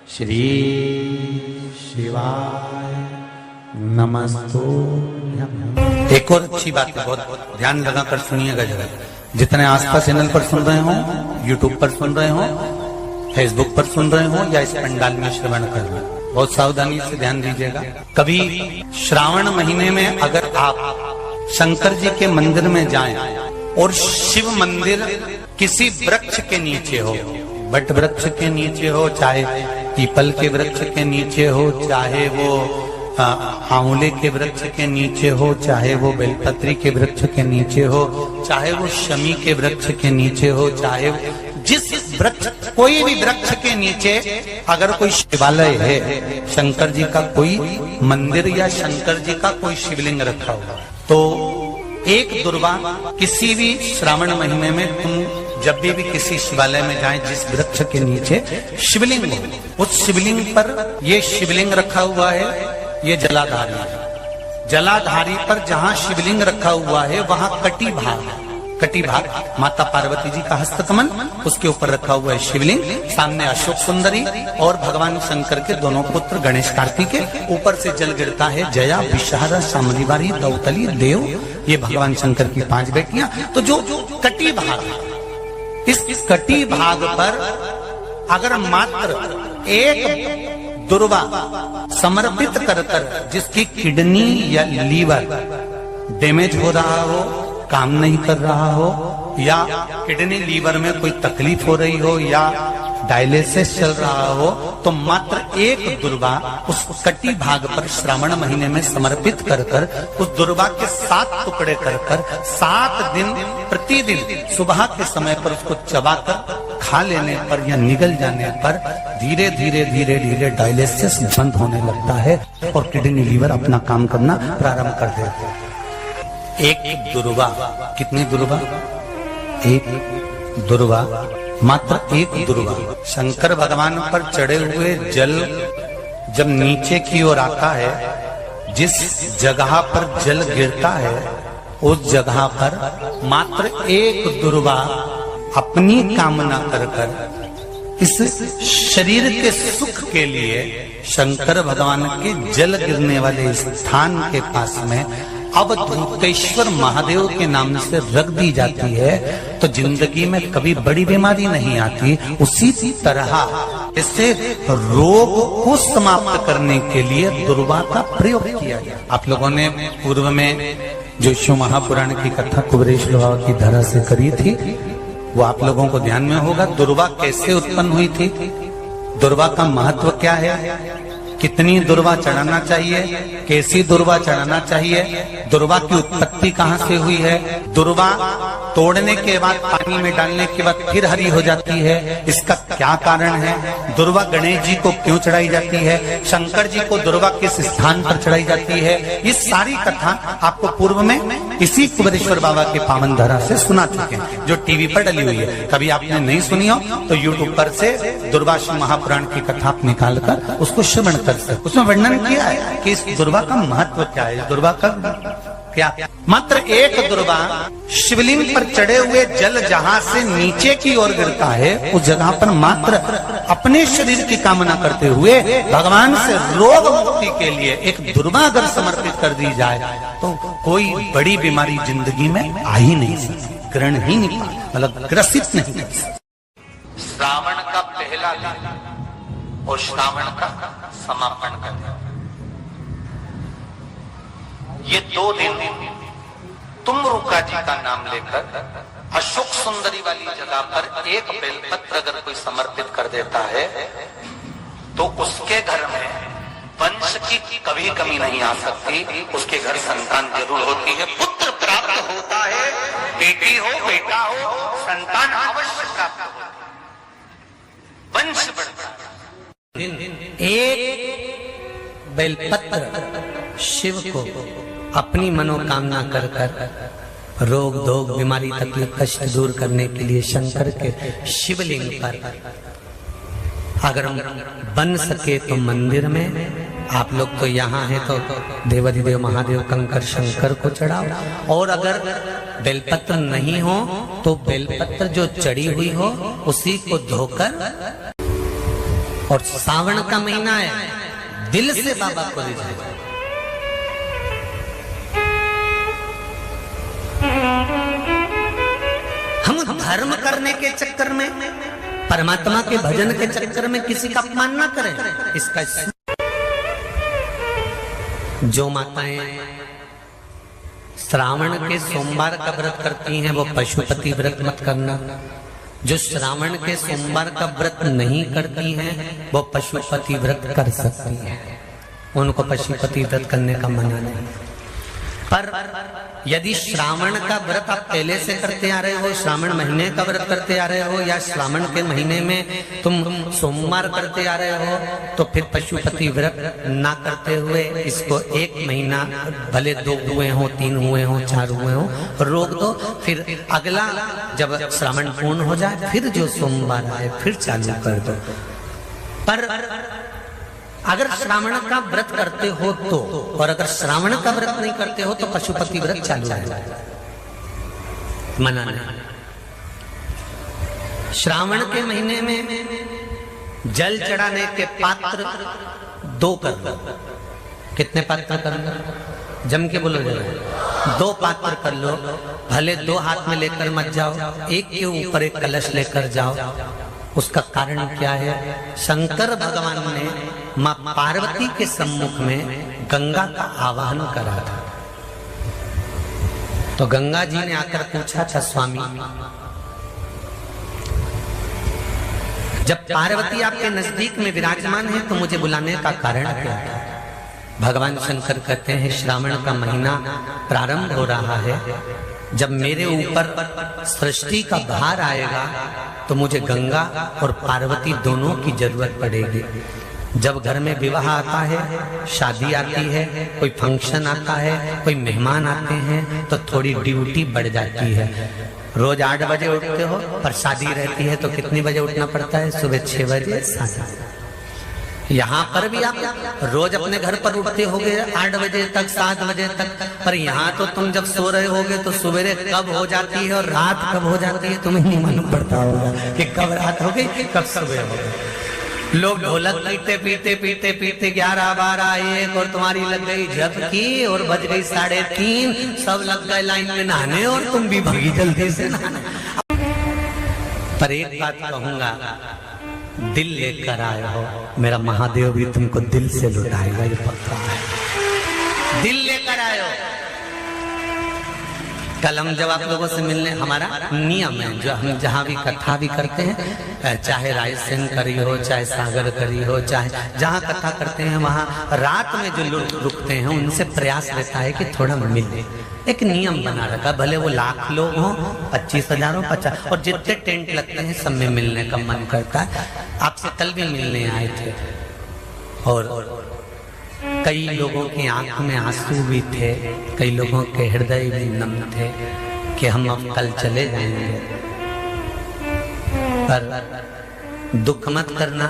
श्री शिवाय नमस्तुभ्यं। एक और अच्छी बात है, बहुत ध्यान लगाकर सुनिएगा जरा। जितने आस्था चैनल पर सुन रहे हो, यूट्यूब पर सुन रहे हो, फेसबुक पर सुन रहे हो या इस पंडाल में श्रवण कर रहे हो, बहुत सावधानी से ध्यान दीजिएगा। कभी श्रावण महीने में अगर आप शंकर जी के मंदिर में जाएं और शिव मंदिर किसी वृक्ष के नीचे हो, बट वृक्ष के नीचे हो, चाहे पीपल के वृक्ष के नीचे हो, चाहे वो आंवले के वृक्ष के नीचे हो, चाहे वो बेलपत्री के वृक्ष के नीचे हो, चाहे वो शमी के वृक्ष के नीचे हो, चाहे जिस वृक्ष, कोई भी वृक्ष के नीचे अगर कोई शिवालय है, शंकर जी का कोई मंदिर या शंकर जी का कोई शिवलिंग रखा हुआ, तो एक दुर्वा किसी भी श्रावण महीने में तुम जब भी किसी शिवालय में जाएं, जिस वृक्ष के नीचे शिवलिंग हो, उस शिवलिंग पर ये शिवलिंग रखा हुआ है, ये जलाधारी है। जलाधारी पर जहां शिवलिंग रखा हुआ है वहां कटी भाग माता पार्वती जी का हस्तकमल, उसके ऊपर रखा हुआ है शिवलिंग, सामने अशोक सुंदरी और भगवान शंकर के दोनों पुत्र गणेश कार्तिके, ऊपर से जल गिरता है जया विषहारा शामलीवारी दौतली देव, ये भगवान शंकर की 5 बेटियां। तो जो कटी भाग, इस कटी भाग पर अगर मात्र एक दुर्वा समर्पित कर जिसकी किडनी या लीवर डैमेज हो रहा हो, काम नहीं कर रहा हो, या किडनी लीवर में कोई तकलीफ हो रही हो, या डायलिसिस चल रहा हो, तो मात्र एक दुर्वा उस कटी भाग पर श्रावण महीने में समर्पित कर उस दुर्वा के 7 टुकड़े कर 7 दिन प्रतिदिन सुबह के समय पर उसको चबाकर खा लेने पर या निगल जाने पर धीरे धीरे डायलिसिस बंद होने लगता है और किडनी लीवर अपना काम करना प्रारंभ कर देते हैं। एक दुर्वा, कितनी दुर्वा? एक दुर्वा, मात्र एक दुर्वा। शंकर भगवान पर चढ़े हुए जल जब नीचे की ओर आता है, जिस जगह पर जल गिरता है उस जगह पर मात्र एक दुर्वा अपनी कामना कर इस शरीर के सुख के लिए शंकर भगवान के जल गिरने वाले स्थान के पास में अवधूतेश्वर महादेव के नाम से रख दी जाती है, तो जिंदगी में कभी बड़ी बीमारी नहीं आती। उसी तरह इससे रोग को समाप्त करने के लिए दुर्वा का प्रयोग किया गया। आप लोगों ने पूर्व में जो शिव महापुराण की कथा कुबेरेश बाबा की धरा से करी थी, वो आप लोगों को ध्यान में होगा। दुर्वा कैसे उत्पन्न हुई थी, दुर्वा का महत्व क्या है, कितनी दुर्वा चढ़ाना चाहिए, कैसी दुर्वा चढ़ाना चाहिए, दुर्वा की उत्पत्ति कहाँ से हुई है, दुर्वा तोड़ने के बाद पानी में डालने के बाद फिर हरी हो जाती है, इसका क्या कारण है, दुर्वा गणेश जी को क्यों चढ़ाई जाती है, शंकर जी को दुर्वा किस स्थान पर चढ़ाई जाती है, ये सारी कथा आपको पूर्व में इसी कुबेरेश्वर बाबा के पावन धरा से सुना चुके हैं, जो टीवी पर डली हुई है। कभी आपने नहीं सुनी हो तो यूट्यूब पर से दुर्वा शिव महापुराण की कथा आप निकाल कर उसको श्रवण कर सकते। उसमें वर्णन किया है कि इस दुर्वा का महत्व क्या है, दुर्वा का क्या। मात्र एक दुर्वा शिवलिंग पर चढ़े हुए जल जहां से नीचे की ओर गिरता है, उस जगह पर मात्र अपने शरीर की कामना करते हुए भगवान से रोग मुक्ति के लिए एक दुर्वा अगर समर्पित कर दी जाए तो कोई बड़ी बीमारी जिंदगी में आ ही नहीं सकती, ग्रहण ही नहीं, मतलब ग्रसित नहीं कर सकती। श्रावण का पहला दिन और श्रावण का समापन का दिन, ये 2 दिन तुमरुका जी का नाम लेकर अशोक सुंदरी वाली जगह पर एक बेलपत्र अगर कोई समर्पित कर देता है तो उसके घर में वंश की कभी कमी नहीं आ सकती, उसके घर संतान जरूर होती है, पुत्र प्राप्त होता है, बेटी हो बेटा हो संतान अवश्य प्राप्त होता है, वंश बढ़ता है। एक बेलपत्र शिव को अपनी मनोकामना कर रोग धोग बीमारी तकलीफ कष्ट दूर करने के लिए शंकर के शिवलिंग पर अगर बन सके तो मंदिर में, आप लोग तो यहाँ हैं तो देवाधिदेव महादेव कंकर शंकर को चढ़ाओ, और अगर बेलपत्र नहीं हो तो बेलपत्र जो चढ़ी हुई हो उसी को धोकर और सावन का महीना है, दिल से बाबा को रिझाइए। हम धर्म करने के चक्कर में, परमात्मा के भजन के चक्कर में किसी का अपमान ना करें। इसका जो माताएं श्रावण के सोमवार का व्रत करती हैं वो पशुपति व्रत मत करना। जो श्रावण के सोमवार का व्रत नहीं करती हैं वो पशुपति व्रत कर सकती हैं, उनको पशुपति व्रत करने का मना नहीं। पर यदि श्रावण का व्रत आप पहले से करते आ रहे हो, श्रावण महीने का व्रत करते आ रहे हो, या श्रावण के महीने में तुम सोमवार करते आ रहे हो, तो फिर पशुपति व्रत ना करते हुए इसको 1 महीना, भले 2 हुए हो, 3 हुए हो, 4 हुए हो, रोक दो। फिर अगला जब श्रावण पूर्ण हो जाए फिर जो सोमवार आए फिर चालू कर दो। पर अगर श्रावण का व्रत करते हो तो, और अगर श्रावण का व्रत नहीं करते हो तो पशुपति व्रत चालू है, मना नहीं। श्रावण के महीने में जल चढ़ाने के पात्र 2 कर लो। कितने पात्र कर लो? जम के बोलो जरा। 2 पात्र कर लो, भले 2 हाथ में लेकर मत जाओ, एक के ऊपर एक कलश लेकर जाओ। उसका कारण क्या है? शंकर भगवान ने मां पार्वती के सम्मुख में गंगा का आवाहन करा था। तो गंगा जी ने आकर पूछा था, स्वामी जब पार्वती आपके नजदीक में विराजमान है तो मुझे बुलाने का कारण क्या है? भगवान शंकर कहते हैं, श्रावण का महीना प्रारंभ हो रहा है, जब मेरे ऊपर सृष्टि का भार आएगा तो मुझे गंगा और पार्वती दोनों की जरूरत पड़ेगी। जब घर में विवाह आता है, शादी आती है, कोई फंक्शन आता है, कोई मेहमान आते हैं, तो थोड़ी ड्यूटी बढ़ जाती है। रोज 8 बजे उठते हो, पर शादी रहती है तो कितनी बजे उठना पड़ता है? सुबह 6 बजे, 7। यहाँ पर भी आप रोज अपने घर पर उठते होगे 8 बजे तक, 7 बजे तक, पर यहाँ तो तुम जब सो रहे होगे तो सवेरे कब हो जाती है और रात कब हो जाती है तुम्हें नहीं मालूम पड़ता होगा कि कब रात हो गई कब सुबह हो गई। लोग ढोलक पीते पीते पीते पीते 11, 12, 1 और तुम्हारी लग गई झपकी और बज गई 3:30, सब लग गए लाइन में नहाने और तुम भी भागी जल्दी से नहाने। पर एक बात कहूंगा, दिल लेकर आए हो, मेरा महादेव भी तुमको दिल से लुटाएगा, ये पक्का है। दिल लेकर आए हो। कल हम जब आप लोगों से मिलने, हमारा नियम है जो हम जहाँ भी कथा भी करते हैं, चाहे रायसेन करी हो, चाहे सागर करी हो, चाहे जहाँ कथा करते हैं वहाँ रात में जो लोग रुकते हैं उनसे प्रयास रहता है कि थोड़ा मिले। एक नियम बना रखा, भले वो लाख लोग हों, 25,000 हो, 50, और जितने टेंट लगते हैं सब में मिलने का मन करता है। आपसे कल भी मिलने आए थे और कई लोगों की आंख में आंसू भी थे, कई लोगों के हृदय भी नम थे कि हम अब कल चले जाएंगे। पर दुख मत करना,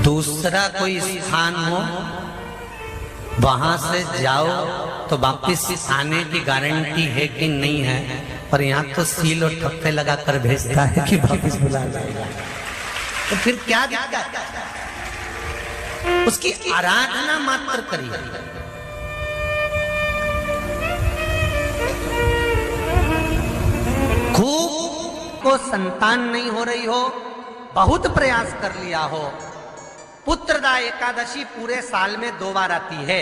दूसरा कोई स्थान हो वहां से जाओ तो वापिस आने की गारंटी है कि नहीं है, पर यहाँ तो सील और ठप्पे लगाकर भेजता है कि वापिस बुला जाएगा। तो फिर क्या दिक्कत? उसकी आराधना मात्र करिए। खूब को संतान नहीं हो रही हो, बहुत प्रयास कर लिया हो, पुत्रदा एकादशी पूरे साल में 2 बार आती है।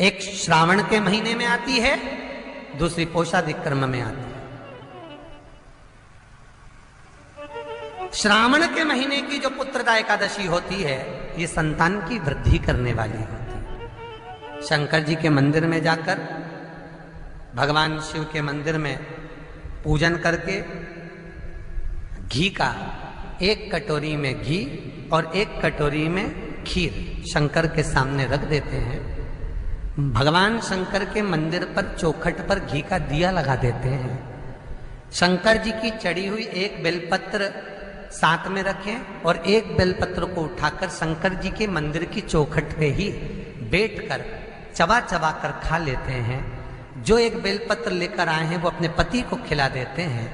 एक श्रावण के महीने में आती है, दूसरी पोषादिक कर्म में आती है। श्रावण के महीने की जो पुत्रदा एकादशी होती है, ये संतान की वृद्धि करने वाली होती है। शंकर जी के मंदिर में जाकर, भगवान शिव के मंदिर में पूजन करके घी का 1 कटोरी में घी और 1 कटोरी में खीर शंकर के सामने रख देते हैं। भगवान शंकर के मंदिर पर चौखट पर घी का दिया लगा देते हैं। शंकर जी की चढ़ी हुई 1 बेलपत्र साथ में रखें और 1 बेलपत्र को उठाकर शंकर जी के मंदिर की चौखट पे ही बैठकर चबा चबा कर खा लेते हैं। जो 1 बेलपत्र लेकर आए हैं वो अपने पति को खिला देते हैं।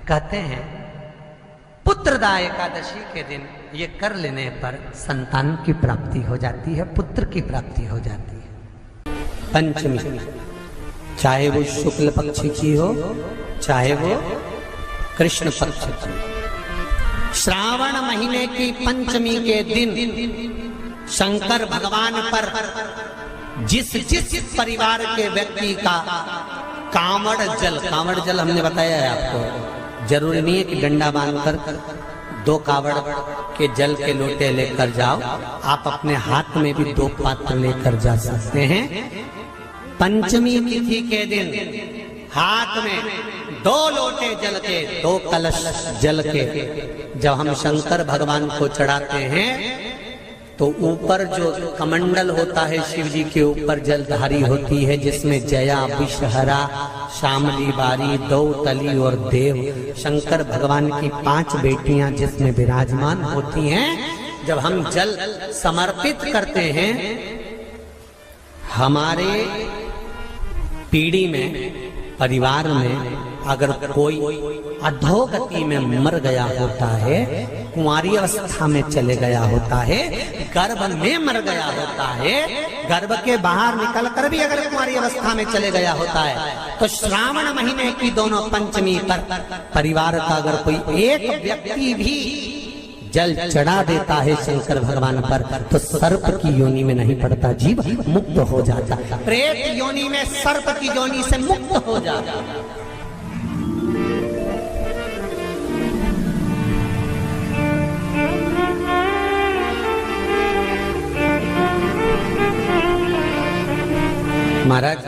कहते हैं पुत्रदा एकादशी के दिन ये कर लेने पर संतान की प्राप्ति हो जाती है, पुत्र की प्राप्ति हो जाती है। पंचमी, चाहे वो शुक्ल पक्ष की हो चाहे वो कृष्ण पक्ष की, श्रावण महीने की पंचमी के दिन शंकर भगवान पर जिस परिवार के व्यक्ति का कांवड़ जल हमने बताया है आपको, जरूरी नहीं है कि डंडा बांधकर 2 कावड़ के जल के लोटे लेकर जाओ, आप अपने हाथ में भी 2 पात्र लेकर जा सकते हैं। पंचमी तिथि के दिन हाथ में 2 लोटे जल के, 2 कलश जल के जब हम शंकर भगवान को चढ़ाते हैं तो ऊपर जो कमंडल होता है शिव जी के ऊपर जलधारी होती है, जिसमें जया, विषहरा, शामली, बारी, दौतली और देव, शंकर भगवान की 5 बेटियां जिसमें विराजमान होती हैं। जब हम जल समर्पित करते हैं, हमारे पीढ़ी में, परिवार में अगर कोई अधोगति में मर गया होता है, कुंवारी अवस्था में चले गया होता है, गर्भ में मर गया होता है, गर्भ के बाहर निकल कर भी अगर कुंवारी अवस्था में चले गया होता है, तो श्रावण महीने की दोनों पंचमी पर परिवार का अगर कोई एक व्यक्ति भी जल चढ़ा देता है शंकर भगवान पर, तो सर्प की योनि में नहीं पड़ता, जीव मुक्त हो जाता, प्रेत योनि में, सर्प की योनि से मुक्त हो जाता। महाराज,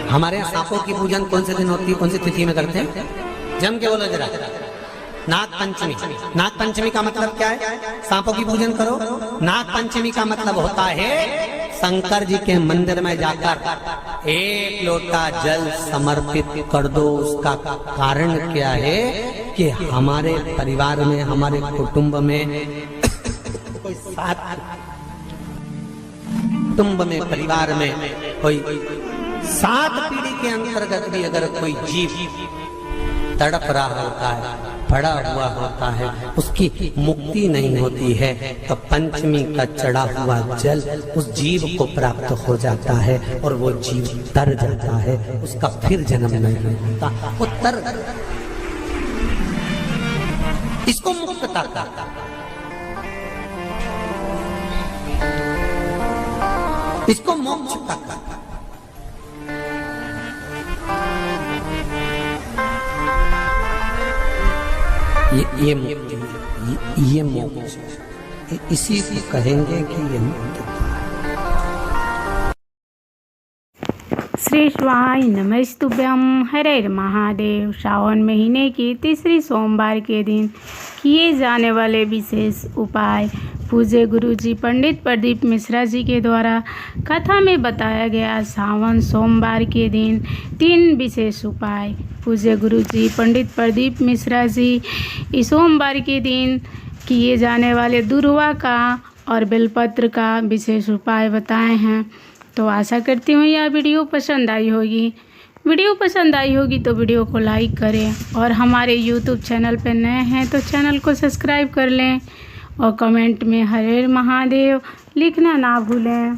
हमारे यहाँ सांपों की पूजन कौन से दिन होती है, कौन सी तिथि में करते हैं? जम के बोलो जरा। नाग पंचमी। नाग पंचमी का मतलब क्या है? सांपों की पूजन करो। नाग पंचमी का मतलब होता है शंकर जी के मंदिर में जाकर 1 लोटा जल समर्पित कर दो। उसका कारण क्या है कि हमारे परिवार में, हमारे कुटुंब में कोई 7 कुटुंब में, परिवार में कोई 7 पीढ़ी के अंतर्गत भी अगर कोई जीव तड़प रहा होता है, पड़ा हुआ होता है, उसकी मुक्ति नहीं होती है, तो पंचमी का चढ़ा हुआ जल उस जीव को प्राप्त हो जाता है और वो जीव तर जाता है, उसका फिर जन्म नहीं होता, वो तर, इसको मुक्तता कहता है, इसको मोक्ष कहता है। ये मुक्ति, ये मोक्ष, इसी को कहेंगे कि ये मुक्ति। श्री शिवाय नमस्तुभ्यं। हरे महादेव। श्रावण महीने की तीसरी सोमवार के दिन किए जाने वाले विशेष उपाय पूज्य गुरुजी पंडित प्रदीप मिश्रा जी के द्वारा कथा में बताया गया। सावन सोमवार के दिन 3 विशेष उपाय पूज्य गुरुजी पंडित प्रदीप मिश्रा जी इस सोमवार के दिन किए जाने वाले दुर्वा का और बेलपत्र का विशेष उपाय बताए हैं। तो आशा करती हूँ यह वीडियो पसंद आई होगी। वीडियो पसंद आई होगी तो वीडियो को लाइक करें और हमारे YouTube चैनल पर नए हैं तो चैनल को सब्सक्राइब कर लें और कमेंट में हर हर महादेव लिखना ना भूलें।